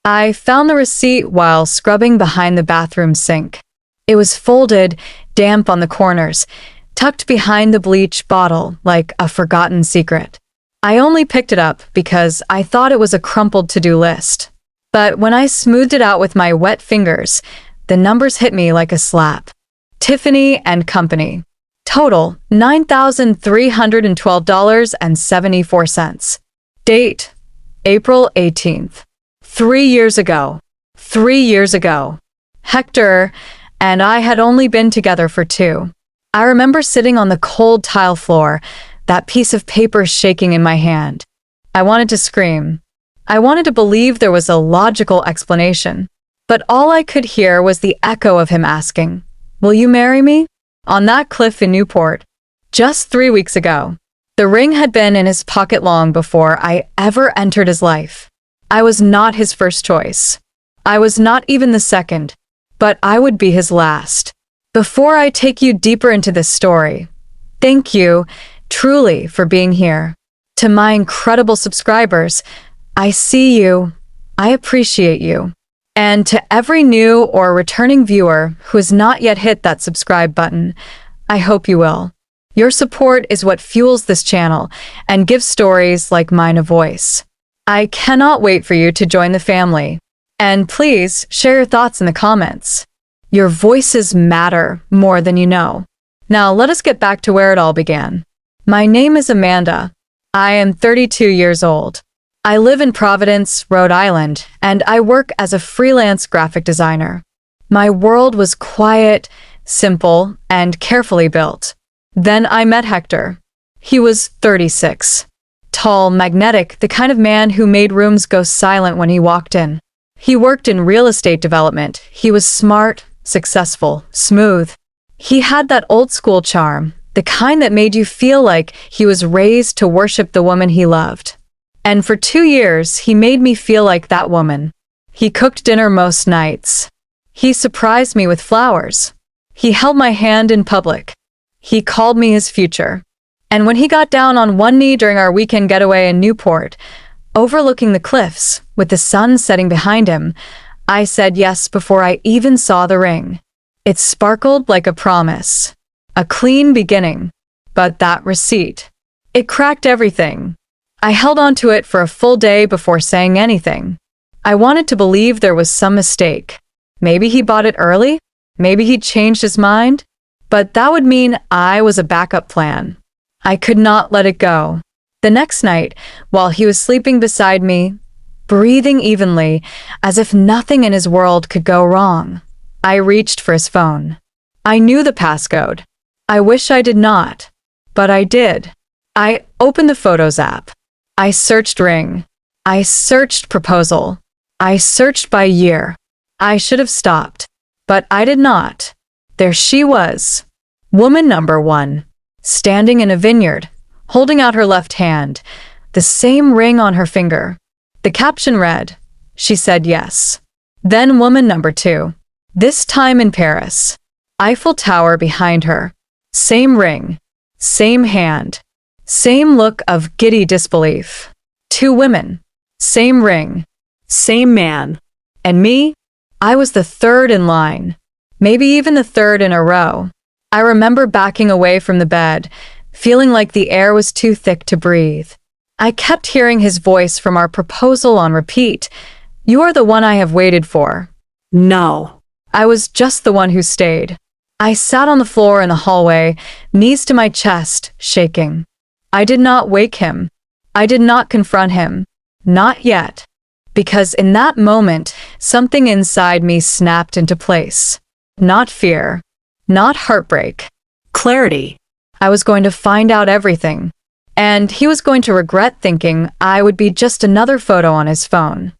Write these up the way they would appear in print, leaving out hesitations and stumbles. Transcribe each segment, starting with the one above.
I found the receipt while scrubbing behind the bathroom sink. It was folded, damp on the corners, tucked behind the bleach bottle like a forgotten secret. I only picked it up because I thought it was a crumpled to-do list. But when I smoothed it out with my wet fingers, the numbers hit me like a slap. Tiffany and Company. Total, $9,312.74. Date, April 18th. 3 years ago. 3 years ago. Hector and I had only been together for 2. I remember sitting on the cold tile floor, that piece of paper shaking in my hand. I wanted to scream. I wanted to believe there was a logical explanation. But all I could hear was the echo of him asking, "Will you marry me?" On that cliff in Newport. Just 3 weeks ago. The ring had been in his pocket long before I ever entered his life. I was not his first choice. I was not even the second. But I would be his last. Before I take you deeper into this story, thank you, truly, for being here. To my incredible subscribers, I see you, I appreciate you. And to every new or returning viewer who has not yet hit that subscribe button, I hope you will. Your support is what fuels this channel and gives stories like mine a voice. I cannot wait for you to join the family. And please share your thoughts in the comments. Your voices matter more than you know. Now let us get back to where it all began. My name is Amanda. I am 32 years old. I live in Providence, Rhode Island, and I work as a freelance graphic designer. My world was quiet, simple, and carefully built. Then I met Hector. He was 36. Tall, magnetic, the kind of man who made rooms go silent when he walked in. He worked in real estate development. He was smart, successful, smooth. He had that old-school charm, the kind that made you feel like he was raised to worship the woman he loved. And for 2 years, he made me feel like that woman. He cooked dinner most nights. He surprised me with flowers. He held my hand in public. He called me his future. And when he got down on one knee during our weekend getaway in Newport, overlooking the cliffs, with the sun setting behind him, I said yes before I even saw the ring. It sparkled like a promise. A clean beginning. But that receipt. It cracked everything. I held on to it for a full day before saying anything. I wanted to believe there was some mistake. Maybe he bought it early. Maybe he'd changed his mind. But that would mean I was a backup plan. I could not let it go. The next night, while he was sleeping beside me, breathing evenly, as if nothing in his world could go wrong, I reached for his phone. I knew the passcode. I wish I did not, but I did. I opened the Photos app. I searched ring. I searched proposal. I searched by year. I should have stopped, but I did not. There she was, woman number 1, standing in a vineyard, holding out her left hand, the same ring on her finger. The caption read, "She said yes." Then woman number 2, this time in Paris. Eiffel Tower behind her. Same ring, same hand, same look of giddy disbelief. 2 women, same ring, same man. And me? I was the 3rd in line, maybe even the 3rd in a row. I remember backing away from the bed, feeling like the air was too thick to breathe. I kept hearing his voice from our proposal on repeat. "You are the one I have waited for." No. I was just the one who stayed. I sat on the floor in the hallway, knees to my chest, shaking. I did not wake him. I did not confront him. Not yet. Because in that moment, something inside me snapped into place. Not fear. Not heartbreak. Clarity. I was going to find out everything. And he was going to regret thinking I would be just another photo on his phone.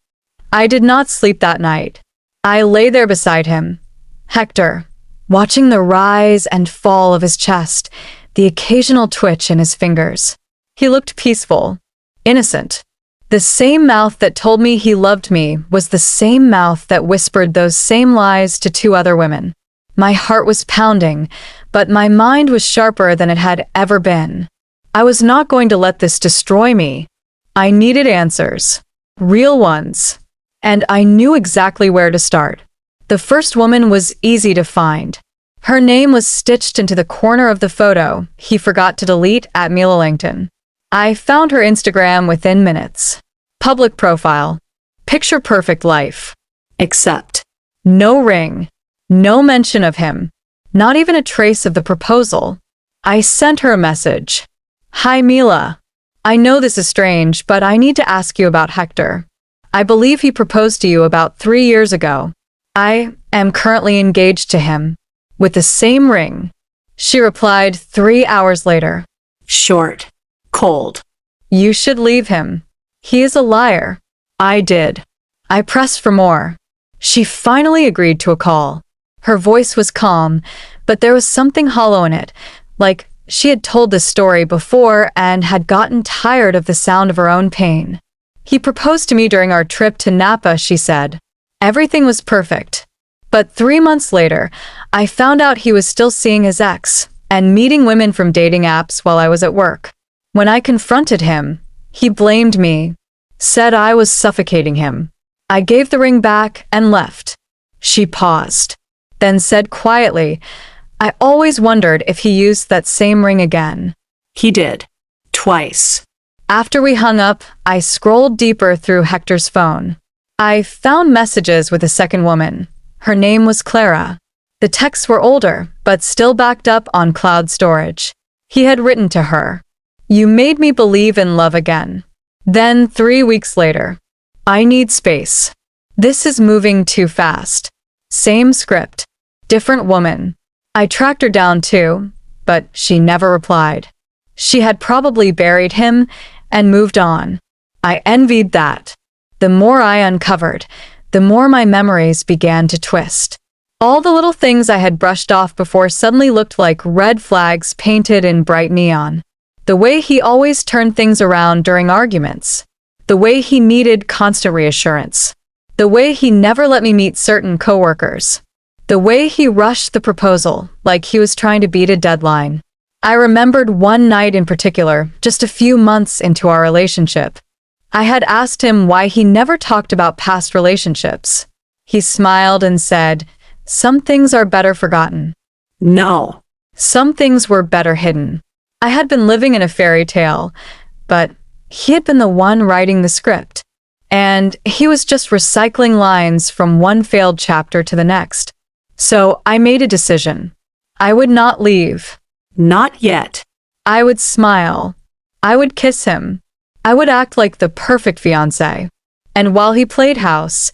I did not sleep that night. I lay there beside him, Hector, watching the rise and fall of his chest, the occasional twitch in his fingers. He looked peaceful, innocent. The same mouth that told me he loved me was the same mouth that whispered those same lies to 2 other women. My heart was pounding, but my mind was sharper than it had ever been. I was not going to let this destroy me. I needed answers. Real ones. and I knew exactly where to start. The first woman was easy to find. Her name was stitched into the corner of the photo he forgot to delete at Mila Langton. I found her Instagram within minutes. Public profile. Picture perfect life. Except no ring, no mention of him, not even a trace of the proposal. I sent her a message. Hi Mila. I know this is strange, but I need to ask you about Hector. I believe he proposed to you about 3 years ago. I am currently engaged to him, with the same ring. She replied 3 hours later. Short. Cold. You should leave him. He is a liar. I did. I pressed for more. She finally agreed to a call. Her voice was calm, but there was something hollow in it, like she had told this story before and had gotten tired of the sound of her own pain. He proposed to me during our trip to Napa, she said. Everything was perfect. But 3 months later, I found out he was still seeing his ex and meeting women from dating apps while I was at work. When I confronted him, he blamed me, said I was suffocating him. I gave the ring back and left. She paused, then said quietly, I always wondered if he used that same ring again. He did. Twice. After we hung up, I scrolled deeper through Hector's phone. I found messages with a second woman. Her name was Clara. The texts were older, but still backed up on cloud storage. He had written to her, You made me believe in love again. Then 3 weeks later, I need space. This is moving too fast. Same script. Different woman. I tracked her down too, but she never replied. She had probably buried him and moved on. I envied that. The more I uncovered, the more my memories began to twist. All the little things I had brushed off before suddenly looked like red flags painted in bright neon. The way he always turned things around during arguments. The way he needed constant reassurance. The way he never let me meet certain coworkers. The way he rushed the proposal, like he was trying to beat a deadline. I remembered one night in particular, just a few months into our relationship. I had asked him why he never talked about past relationships. He smiled and said, Some things are better forgotten. No. Some things were better hidden. I had been living in a fairy tale, but he had been the one writing the script. And he was just recycling lines from one failed chapter to the next. So I made a decision. I would not leave. Not yet. I would smile. I would kiss him. I would act like the perfect fiancé. And while he played house,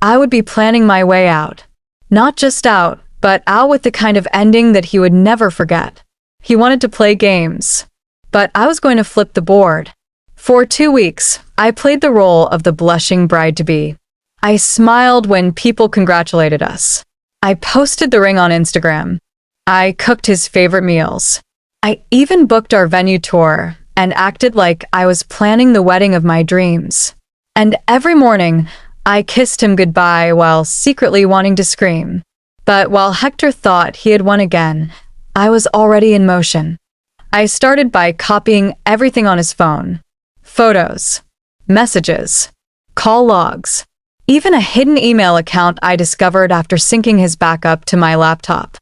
I would be planning my way out. Not just out, but out with the kind of ending that he would never forget. He wanted to play games. But I was going to flip the board. For 2 weeks, I played the role of the blushing bride-to-be. I smiled when people congratulated us. I posted the ring on Instagram. I cooked his favorite meals. I even booked our venue tour and acted like I was planning the wedding of my dreams. And every morning, I kissed him goodbye while secretly wanting to scream. But while Hector thought he had won again, I was already in motion. I started by copying everything on his phone. Photos, messages, call logs, even a hidden email account I discovered after syncing his backup to my laptop.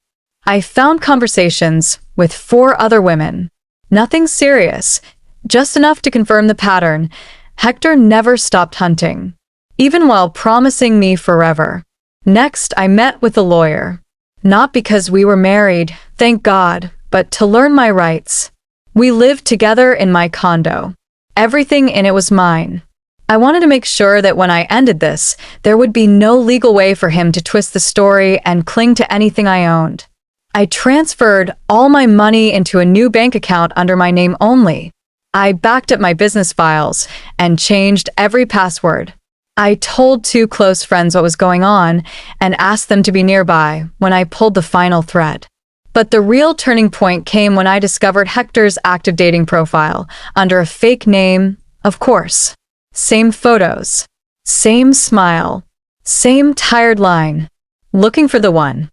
I found conversations with 4 other women. Nothing serious, just enough to confirm the pattern. Hector never stopped hunting, even while promising me forever. Next, I met with a lawyer. Not because we were married, thank God, but to learn my rights. We lived together in my condo. Everything in it was mine. I wanted to make sure that when I ended this, there would be no legal way for him to twist the story and cling to anything I owned. I transferred all my money into a new bank account under my name only. I backed up my business files and changed every password. I told 2 close friends what was going on and asked them to be nearby when I pulled the final thread. But the real turning point came when I discovered Hector's active dating profile under a fake name, of course. Same photos, same smile, same tired line. Looking for the one.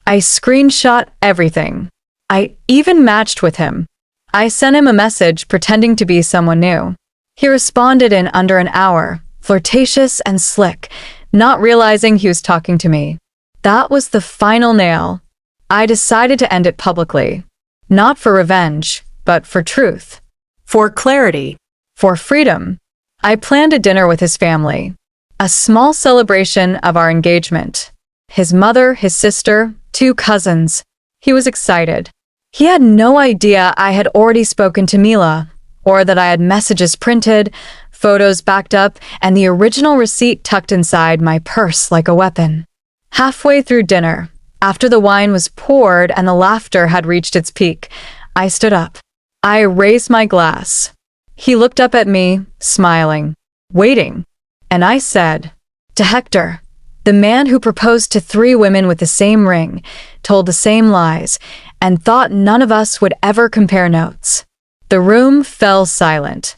I screenshot everything. I even matched with him. I sent him a message pretending to be someone new. He responded in under an hour, flirtatious and slick, not realizing he was talking to me. That was the final nail. I decided to end it publicly. Not for revenge, but for truth. For clarity. For freedom. I planned a dinner with his family. A small celebration of our engagement. His mother, his sister, 2 cousins. He was excited. He had no idea I had already spoken to Mila, or that I had messages printed, photos backed up, and the original receipt tucked inside my purse like a weapon. Halfway through dinner, after the wine was poured and the laughter had reached its peak, I stood up. I raised my glass. He looked up at me, smiling, waiting, and I said, "To Hector, the man who proposed to 3 women with the same ring, told the same lies, and thought none of us would ever compare notes." The room fell silent.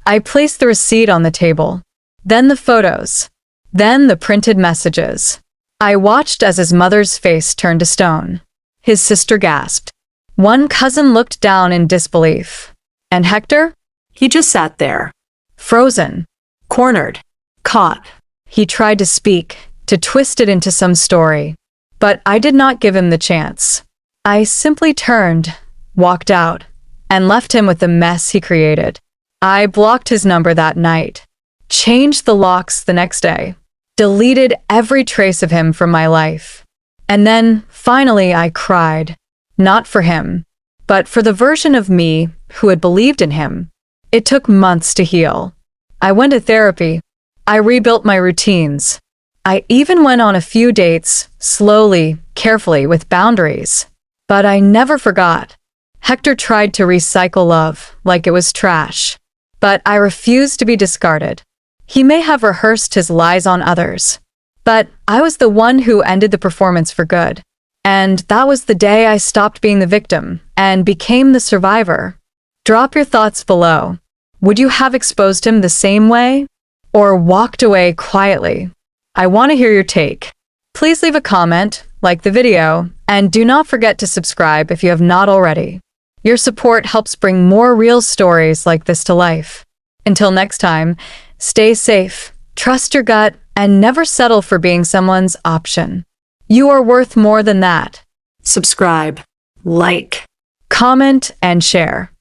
I placed the receipt on the table, then the photos, then the printed messages. I watched as his mother's face turned to stone. His sister gasped. One cousin looked down in disbelief. And Hector? He just sat there. Frozen. Cornered. Caught. He tried to speak, to twist it into some story. But I did not give him the chance. I simply turned, walked out, and left him with the mess he created. I blocked his number that night, changed the locks the next day, deleted every trace of him from my life. And then, finally, I cried. Not for him, but for the version of me who had believed in him. It took months to heal. I went to therapy. I rebuilt my routines. I even went on a few dates, slowly, carefully, with boundaries. But I never forgot. Hector tried to recycle love like it was trash. But I refused to be discarded. He may have rehearsed his lies on others, but I was the one who ended the performance for good. And that was the day I stopped being the victim and became the survivor. Drop your thoughts below. Would you have exposed him the same way? Or walked away quietly? I want to hear your take. Please leave a comment, like the video, and do not forget to subscribe if you have not already. Your support helps bring more real stories like this to life. Until next time, stay safe, trust your gut, and never settle for being someone's option. You are worth more than that. Subscribe, like, comment, and share.